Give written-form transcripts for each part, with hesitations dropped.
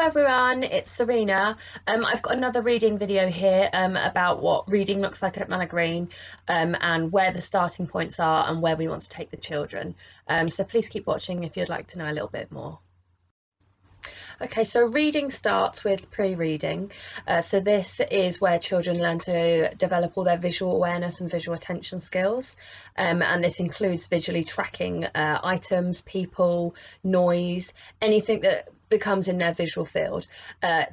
everyone, it's Serena. I've got another reading video here about what reading looks like at Manor Green and where the starting points are and where we want to take the children. So please keep watching if you'd like to know a little bit more. Okay, so reading starts with pre-reading. So this is where children learn to develop all their visual awareness and visual attention skills. And this includes visually tracking items, people, noise, anything that becomes in their visual field.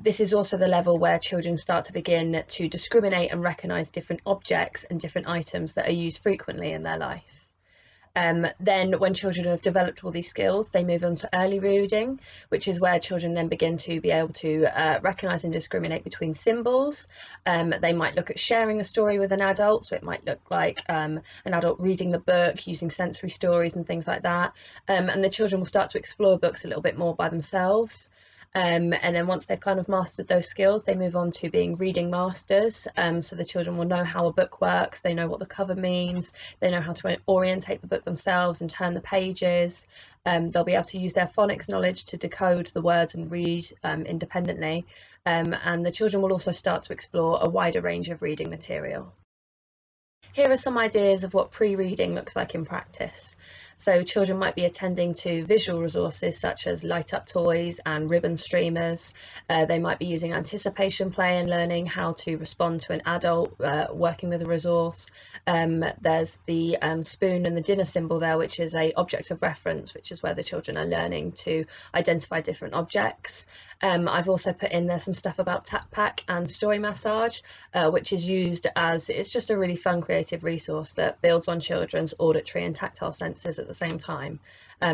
This is also the level where children start to begin to discriminate and recognise different objects and different items that are used frequently in their life. Then when children have developed all these skills, they move on to early reading, which is where children then begin to be able to recognise and discriminate between symbols. They might look at sharing a story with an adult, so it might look like an adult reading the book, using sensory stories and things like that. And the children will start to explore books a little bit more by themselves. And then once they've kind of mastered those skills, they move on to being reading masters. So the children will know how a book works, they know what the cover means, they know how to orientate the book themselves and turn the pages. They'll be able to use their phonics knowledge to decode the words and read independently. And the children will also start to explore a wider range of reading material. Here are some ideas of what pre-reading looks like in practice. So children might be attending to visual resources such as light up toys and ribbon streamers. They might be using anticipation play and learning how to respond to an adult working with a resource. There's the spoon and the dinner symbol there, which is a object of reference, which is where the children are learning to identify different objects. I've also put in there some stuff about tap pack and story massage, which is used as, it's just a really fun creative resource that builds on children's auditory and tactile senses at the same time.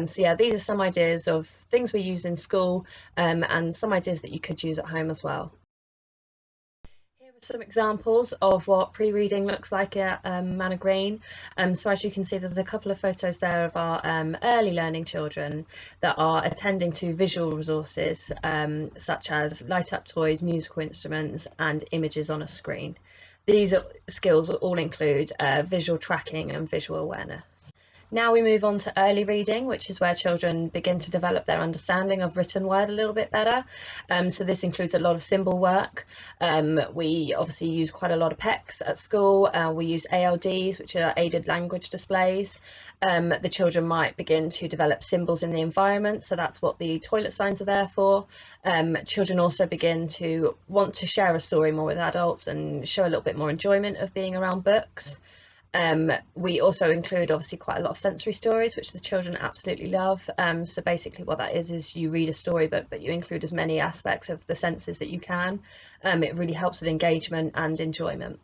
So yeah, these are some ideas of things we use in school and some ideas that you could use at home as well. Here are some examples of what pre-reading looks like at Manor Green. So as you can see, there's a couple of photos there of our early learning children that are attending to visual resources such as light up toys, musical instruments and images on a screen. These skills all include visual tracking and visual awareness. Now we move on to early reading, which is where children begin to develop their understanding of written word a little bit better. So this includes a lot of symbol work. We obviously use quite a lot of PECs at school. We use ALDs, which are aided language displays. The children might begin to develop symbols in the environment, so that's what the toilet signs are there for. Children also begin to want to share a story more with adults and show a little bit more enjoyment of being around books. We also include obviously quite a lot of sensory stories, which the children absolutely love. So basically what that is you read a storybook, but you include as many aspects of the senses that you can. It really helps with engagement and enjoyment.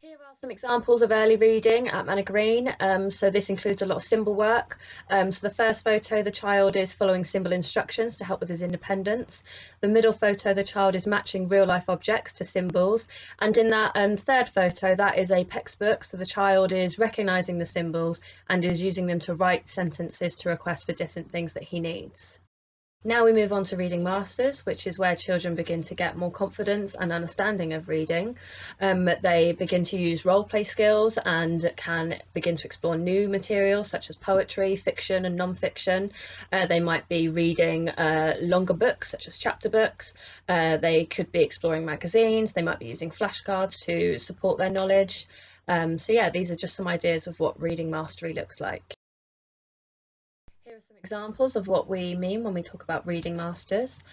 Here are some examples of early reading at Manor Green. So this includes a lot of symbol work. So the first photo, the child is following symbol instructions to help with his independence. The middle photo, the child is matching real life objects to symbols. And in that third photo, that is a PECS book. So the child is recognising the symbols and is using them to write sentences to request for different things that he needs. Now we move on to reading masters, which is where children begin to get more confidence and understanding of reading. They begin to use role play skills and can begin to explore new materials such as poetry, fiction and non-fiction. They might be reading longer books such as chapter books. They could be exploring magazines. They might be using flashcards to support their knowledge. So yeah, these are just some ideas of what reading mastery looks like. Here are some examples of what we mean when we talk about reading masters.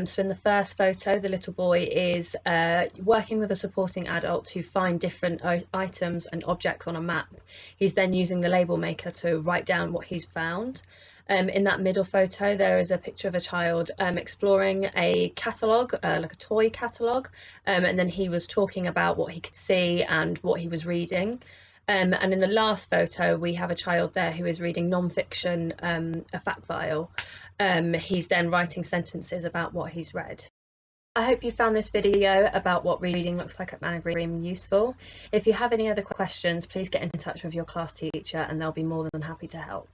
So in the first photo, the little boy is working with a supporting adult to find different items and objects on a map. He's then using the label maker to write down what he's found. In that middle photo, there is a picture of a child exploring a catalogue, like a toy catalogue, and then he was talking about what he could see and what he was reading. And in the last photo, we have a child there who is reading non-fiction, a fact file. He's then writing sentences about what he's read. I hope you found this video about what reading looks like at Manor Green useful. If you have any other questions, please get in touch with your class teacher and they'll be more than happy to help.